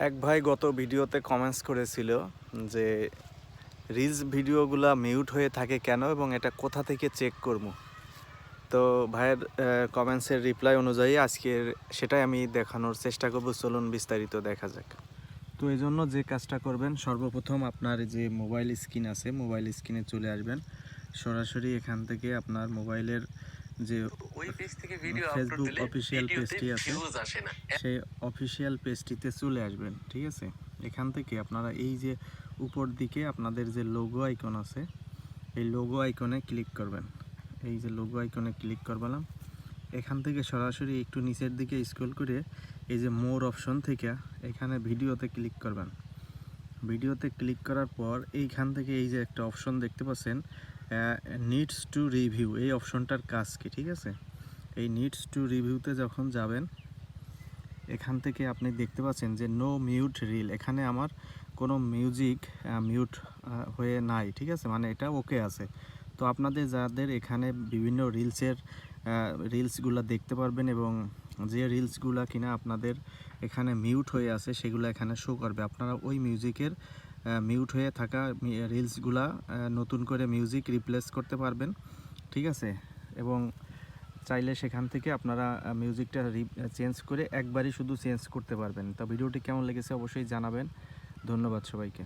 এক ভাই গত ভিডিওতে কমেন্টস করেছিল যে রিলস ভিডিওগুলা মিউট হয়ে থাকে কেন এবং এটা কোথা থেকে চেক করব। তো ভাইয়ের কমেন্টসের রিপ্লাই অনুযায়ী আজকের সেটাই আমি দেখানোর চেষ্টা করব। চলুন বিস্তারিত দেখা যাক। তো এই জন্য যে কাজটা করবেন, সর্বপ্রথম আপনার যে মোবাইল স্ক্রিন আছে, মোবাইল স্ক্রিনে চলে আসবেন। সরাসরি এখান থেকে আপনার মোবাইলের যে ফেসবুক অফিসিয়াল পেজটি আছে সেই অফিসিয়াল পেজটিতে চলে আসবেন। ঠিক আছে, এখান থেকে আপনারা এই যে উপর দিকে আপনাদের যে লোগো আইকন আছে, এই লোগো আইকনে ক্লিক করবেন। এই যে লোগো আইকনে ক্লিক করলাম, এখান থেকে সরাসরি একটু নিচের দিকে স্ক্রল করে এই যে মোর অপশন থেকে এখানে ভিডিওতে ক্লিক করবেন। ভিডিওতে ক্লিক করার পর এইখান থেকে এই যে একটা অপশন দেখতে পাচ্ছেন, নিডস টু রিভিউ, এই অপশনটার কাজ কি? ঠিক আছে, এই নিডস টু রিভিউতে যখন যাবেন, এখান থেকে আপনি দেখতে পাচ্ছেন যে নো মিউট রিল, এখানে আমার কোনো মিউজিক মিউট হয়ে নাই। ঠিক আছে, মানে এটা ওকে আছে। তো আপনাদের যাদের এখানে বিভিন্ন রিলসগুলো দেখতে পারবেন এবং যে রিলসগুলো কিনা আপনাদের এখানে মিউট হয়ে আছে সেগুলো এখানে শো করবে। আপনারা ওই মিউজিকের মিউট হয়ে থাকা রিলসগুলা নতুন করে মিউজিক রিপ্লেস করতে পারবেন। ঠিক আছে, এবং চাইলে সেখান থেকে আপনারা মিউজিকটা চেঞ্জ করে একবারই শুধু চেঞ্জ করতে পারবেন। তো ভিডিওটি কেমন লেগেছে অবশ্যই জানাবেন। ধন্যবাদ সবাইকে।